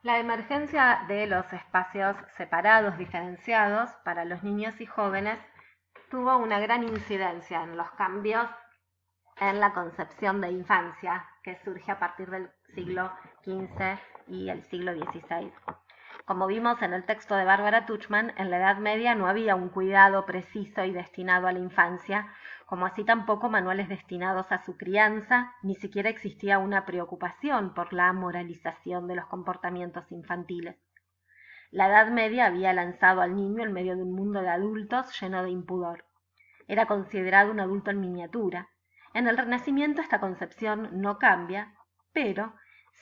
La emergencia de los espacios separados, diferenciados para los niños y jóvenes tuvo una gran incidencia en los cambios en la concepción de infancia que surge a partir del siglo XV y el siglo XVI. Como vimos en el texto de Bárbara Tuchman, en la Edad Media no había un cuidado preciso y destinado a la infancia, como así tampoco manuales destinados a su crianza, ni siquiera existía una preocupación por la moralización de los comportamientos infantiles. La Edad Media había lanzado al niño en medio de un mundo de adultos lleno de impudor. Era considerado un adulto en miniatura. En el Renacimiento esta concepción no cambia, pero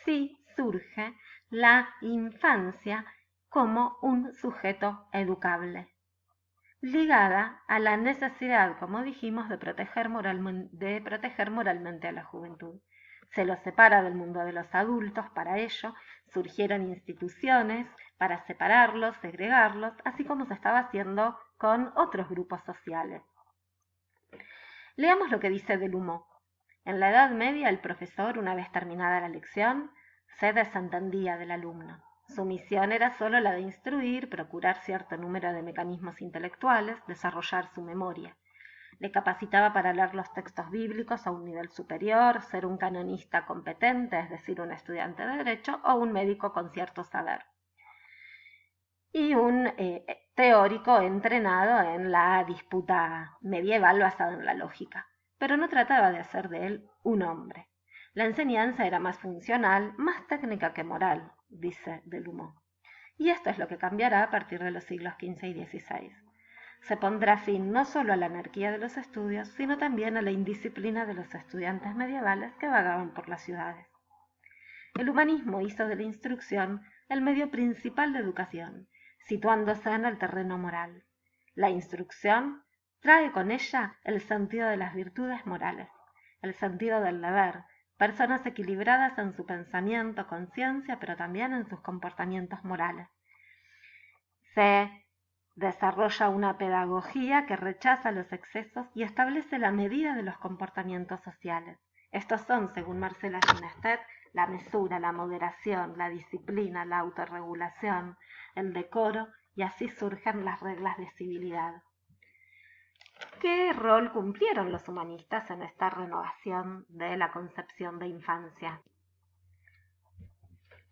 sí surge la infancia como un sujeto educable, ligada a la necesidad, como dijimos, de proteger moralmente a la juventud. Se los separa del mundo de los adultos, para ello surgieron instituciones para separarlos, segregarlos, así como se estaba haciendo con otros grupos sociales. Leamos lo que dice Delumeau. En la Edad Media, el profesor, una vez terminada la lección, se desentendía del alumno. Su misión era solo la de instruir, procurar cierto número de mecanismos intelectuales, desarrollar su memoria. Le capacitaba para leer los textos bíblicos a un nivel superior, ser un canonista competente, es decir, un estudiante de derecho, o un médico con cierto saber. Y un teórico entrenado en la disputa medieval basada en la lógica. Pero no trataba de hacer de él un hombre. La enseñanza era más funcional, más técnica que moral, dice Delumeau. Y esto es lo que cambiará a partir de los siglos XV y XVI. Se pondrá fin no solo a la anarquía de los estudios, sino también a la indisciplina de los estudiantes medievales que vagaban por las ciudades. El humanismo hizo de la instrucción el medio principal de educación, situándose en el terreno moral. La instrucción trae con ella el sentido de las virtudes morales, el sentido del deber, personas equilibradas en su pensamiento, conciencia, pero también en sus comportamientos morales. Se desarrolla una pedagogía que rechaza los excesos y establece la medida de los comportamientos sociales. Estos son, según Marcela Ginestet, la mesura, la moderación, la disciplina, la autorregulación, el decoro, y así surgen las reglas de civilidad. ¿Qué rol cumplieron los humanistas en esta renovación de la concepción de infancia?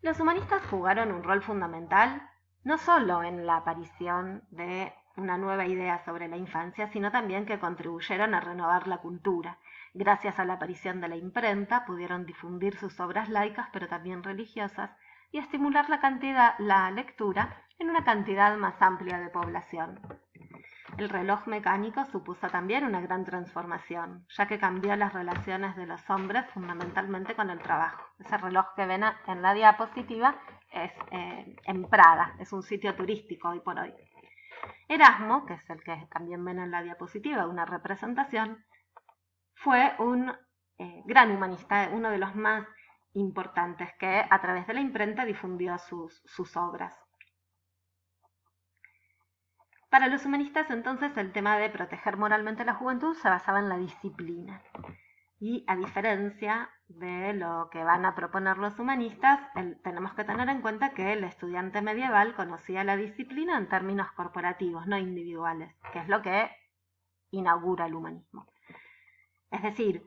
Los humanistas jugaron un rol fundamental no solo en la aparición de una nueva idea sobre la infancia, sino también que contribuyeron a renovar la cultura. Gracias a la aparición de la imprenta pudieron difundir sus obras laicas, pero también religiosas, y estimular la lectura en una cantidad más amplia de población. El reloj mecánico supuso también una gran transformación, ya que cambió las relaciones de los hombres fundamentalmente con el trabajo. Ese reloj que ven en la diapositiva es en Praga, es un sitio turístico hoy por hoy. Erasmo, que es el que también ven en la diapositiva, una representación, fue un gran humanista, uno de los más importantes que a través de la imprenta difundió sus obras. Para los humanistas, entonces, el tema de proteger moralmente a la juventud se basaba en la disciplina. Y a diferencia de lo que van a proponer los humanistas, tenemos que tener en cuenta que el estudiante medieval conocía la disciplina en términos corporativos, no individuales, que es lo que inaugura el humanismo. Es decir,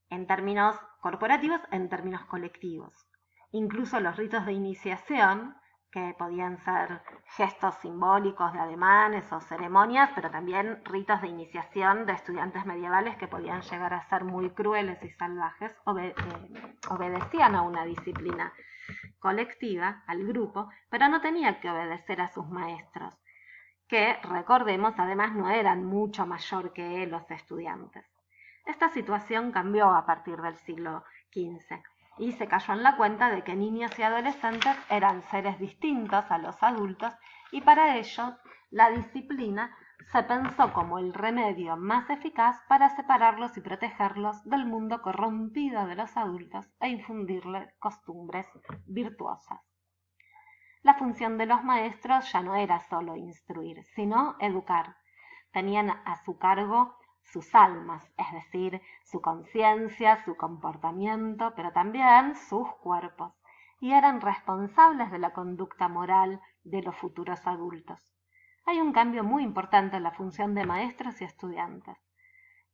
en términos corporativos, en términos colectivos. Incluso los ritos de iniciación, que podían ser gestos simbólicos de ademanes o ceremonias, pero también ritos de iniciación de estudiantes medievales que podían llegar a ser muy crueles y salvajes, obedecían a una disciplina colectiva, al grupo, pero no tenían que obedecer a sus maestros, que, recordemos, además no eran mucho mayor que los estudiantes. Esta situación cambió a partir del siglo XV y se cayó en la cuenta de que niños y adolescentes eran seres distintos a los adultos y para ello la disciplina se pensó como el remedio más eficaz para separarlos y protegerlos del mundo corrompido de los adultos e infundirles costumbres virtuosas. La función de los maestros ya no era solo instruir, sino educar. Tenían a su cargo sus almas, es decir, su conciencia, su comportamiento, pero también sus cuerpos. y eran responsables de la conducta moral de los futuros adultos. Hay un cambio muy importante en la función de maestros y estudiantes.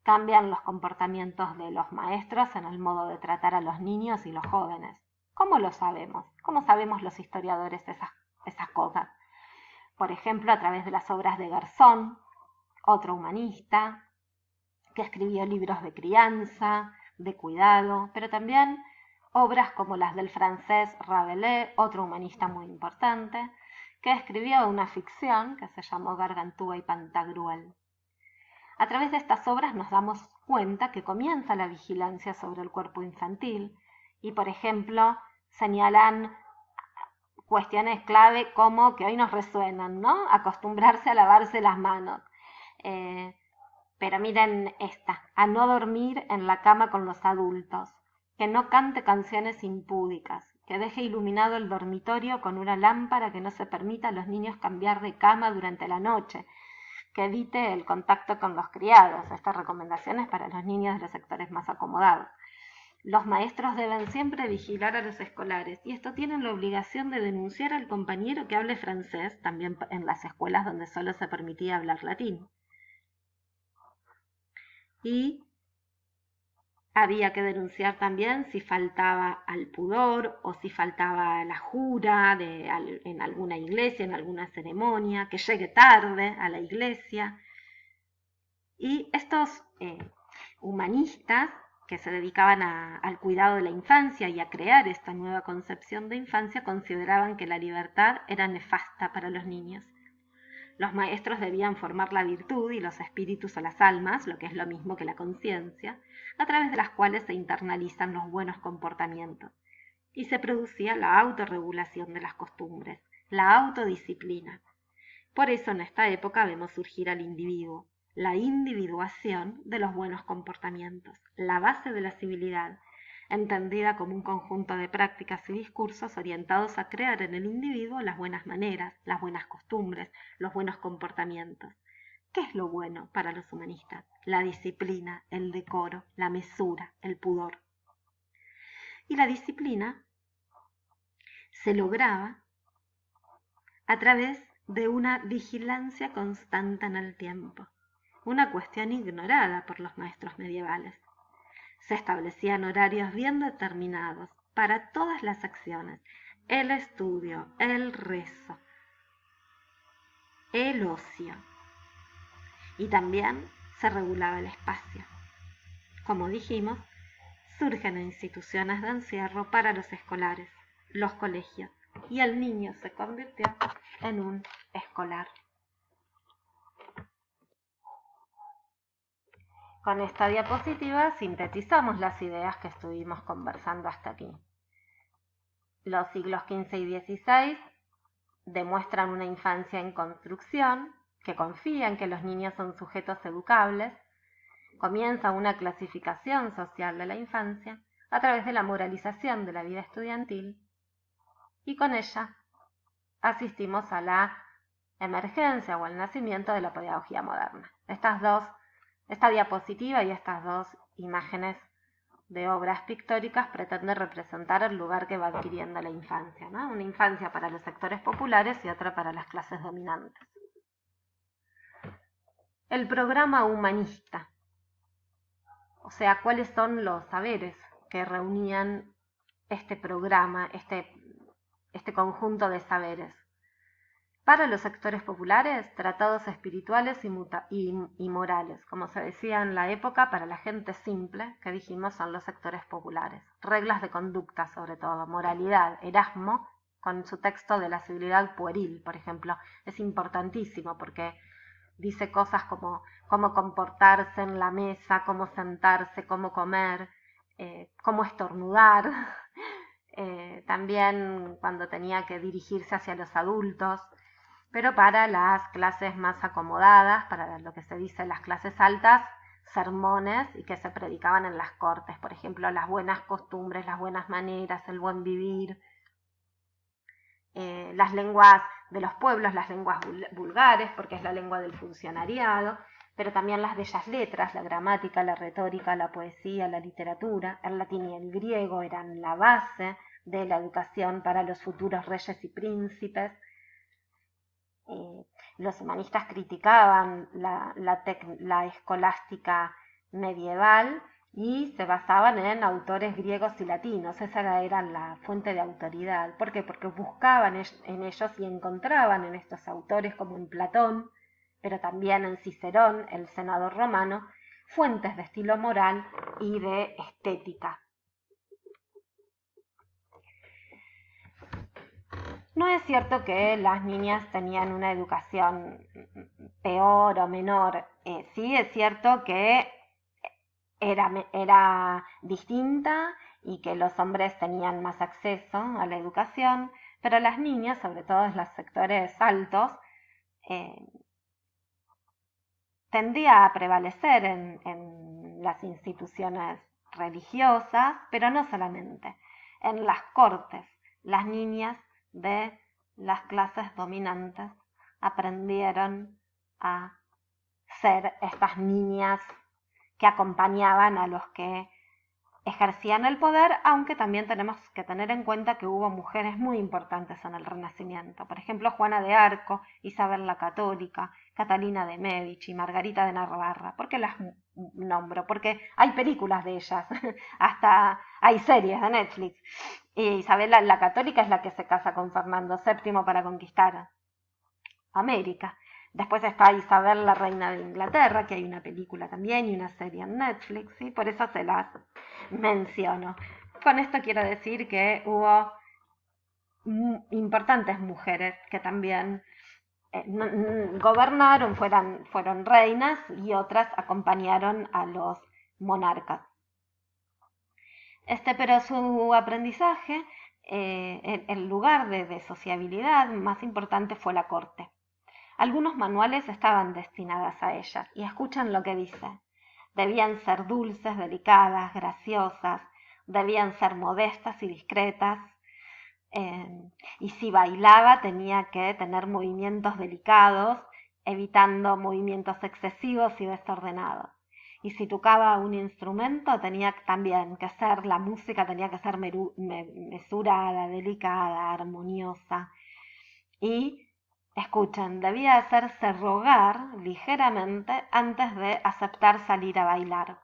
Cambian los comportamientos de los maestros en el modo de tratar a los niños y los jóvenes. ¿Cómo lo sabemos? ¿Cómo sabemos los historiadores esas cosas? Por ejemplo, a través de las obras de Garzón, otro humanista, que escribió libros de crianza, de cuidado, pero también obras como las del francés Rabelais, otro humanista muy importante, que escribió una ficción que se llamó Gargantúa y Pantagruel. A través de estas obras nos damos cuenta que comienza la vigilancia sobre el cuerpo infantil y, por ejemplo, señalan cuestiones clave como que hoy nos resuenan, ¿no? Acostumbrarse a lavarse las manos. Pero miren esta, a no dormir en la cama con los adultos, que no cante canciones impúdicas, que deje iluminado el dormitorio con una lámpara, que no se permita a los niños cambiar de cama durante la noche, que evite el contacto con los criados. Estas recomendaciones para los niños de los sectores más acomodados. Los maestros deben siempre vigilar a los escolares y esto tienen la obligación de denunciar al compañero que hable francés, también en las escuelas donde solo se permitía hablar latín. Y había que denunciar también si faltaba al pudor o si faltaba a la jura en alguna iglesia, en alguna ceremonia, que llegue tarde a la iglesia. Y estos humanistas que se dedicaban al cuidado de la infancia y a crear esta nueva concepción de infancia consideraban que la libertad era nefasta para los niños. Los maestros debían formar la virtud y los espíritus a las almas, lo que es lo mismo que la conciencia, a través de las cuales se internalizan los buenos comportamientos. Y se producía la autorregulación de las costumbres, la autodisciplina. Por eso en esta época vemos surgir al individuo, la individuación de los buenos comportamientos, la base de la civilidad, entendida como un conjunto de prácticas y discursos orientados a crear en el individuo las buenas maneras, las buenas costumbres, los buenos comportamientos. ¿Qué es lo bueno para los humanistas? La disciplina, el decoro, la mesura, el pudor. Y la disciplina se lograba a través de una vigilancia constante en el tiempo, una cuestión ignorada por los maestros medievales. Se establecían horarios bien determinados para todas las acciones, el estudio, el rezo, el ocio. Y también se regulaba el espacio. Como dijimos, surgen instituciones de encierro para los escolares, los colegios, y el niño se convirtió en un escolar. Con esta diapositiva sintetizamos las ideas que estuvimos conversando hasta aquí. Los siglos XV y XVI demuestran una infancia en construcción, que confía en que los niños son sujetos educables. Comienza una clasificación social de la infancia a través de la moralización de la vida estudiantil y con ella asistimos a la emergencia o al nacimiento de la pedagogía moderna. Esta diapositiva y estas dos imágenes de obras pictóricas pretenden representar el lugar que va adquiriendo la infancia, ¿no? Una infancia para los sectores populares y otra para las clases dominantes. El programa humanista, o sea, cuáles son los saberes que reunían este programa, este conjunto de saberes. Para los sectores populares, tratados espirituales y morales, como se decía en la época, para la gente simple, que dijimos son los sectores populares. Reglas de conducta, sobre todo, moralidad. Erasmo, con su texto de la civilidad pueril, por ejemplo, es importantísimo porque dice cosas como cómo comportarse en la mesa, cómo sentarse, cómo comer, cómo estornudar. También cuando tenía que dirigirse hacia los adultos. Pero para las clases más acomodadas, para lo que se dice las clases altas, sermones y que se predicaban en las cortes, por ejemplo, las buenas costumbres, las buenas maneras, el buen vivir, las lenguas de los pueblos, las lenguas vulgares, porque es la lengua del funcionariado, pero también las bellas letras, la gramática, la retórica, la poesía, la literatura, el latín y el griego eran la base de la educación para los futuros reyes y príncipes. Los humanistas criticaban la escolástica medieval y se basaban en autores griegos y latinos. Esa era la fuente de autoridad. ¿Por qué? Porque buscaban en ellos y encontraban en estos autores, como en Platón, pero también en Cicerón, el senador romano, fuentes de estilo moral y de estética. No es cierto que las niñas tenían una educación peor o menor. Sí es cierto que era distinta y que los hombres tenían más acceso a la educación, pero las niñas, sobre todo en los sectores altos, eh, tendía a prevalecer en las instituciones religiosas, pero no solamente. En las cortes, las niñas de las clases dominantes aprendieron a ser estas niñas que acompañaban a los que ejercían el poder, aunque también tenemos que tener en cuenta que hubo mujeres muy importantes en el Renacimiento. Por ejemplo, Juana de Arco, Isabel la Católica, Catalina de Medici, Margarita de Navarra. ¿Por qué las nombro? Porque hay películas de ellas, hasta hay series de Netflix. Y Isabel la Católica es la que se casa con Fernando VII para conquistar América. Después está Isabel, la reina de Inglaterra, que hay una película también y una serie en Netflix, y por eso se las menciono. Con esto quiero decir que hubo importantes mujeres que también gobernaron, fueron reinas, y otras acompañaron a los monarcas. Pero su aprendizaje, el lugar de sociabilidad más importante fue la corte. Algunos manuales estaban destinadas a ellas, y escuchan lo que dice. Debían ser dulces, delicadas, graciosas, debían ser modestas y discretas, y si bailaba tenía que tener movimientos delicados, evitando movimientos excesivos y desordenados. Y si tocaba un instrumento tenía también que ser, la música tenía que ser mesurada, delicada, armoniosa. Y escuchen, debía hacerse rogar ligeramente antes de aceptar salir a bailar.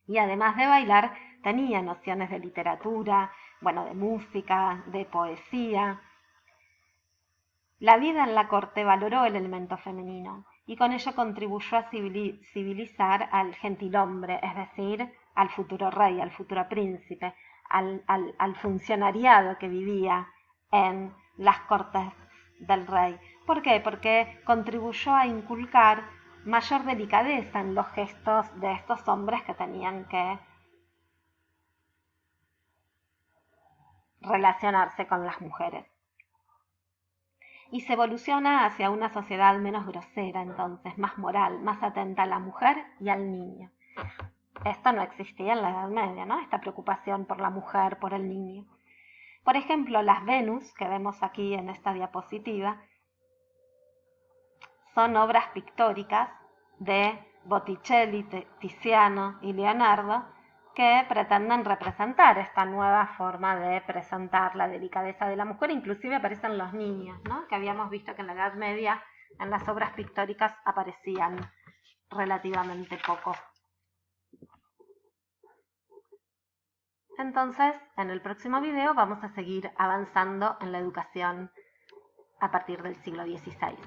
Y además de bailar, tenía nociones de literatura, de música, de poesía. La vida en la corte valoró el elemento femenino y con ello contribuyó a civilizar al gentilhombre, es decir, al futuro rey, al futuro príncipe, al funcionariado que vivía en las cortes del rey. ¿Por qué? Porque contribuyó a inculcar mayor delicadeza en los gestos de estos hombres que tenían que relacionarse con las mujeres. Y se evoluciona hacia una sociedad menos grosera, entonces, más moral, más atenta a la mujer y al niño. Esto no existía en la Edad Media, ¿no? Esta preocupación por la mujer, por el niño. Por ejemplo, las Venus, que vemos aquí en esta diapositiva, son obras pictóricas de Botticelli, Tiziano y Leonardo, que pretenden representar esta nueva forma de presentar la delicadeza de la mujer. Inclusive aparecen los niños, ¿no? Que habíamos visto que en la Edad Media en las obras pictóricas aparecían relativamente poco. Entonces, en el próximo video vamos a seguir avanzando en la educación a partir del siglo XVI.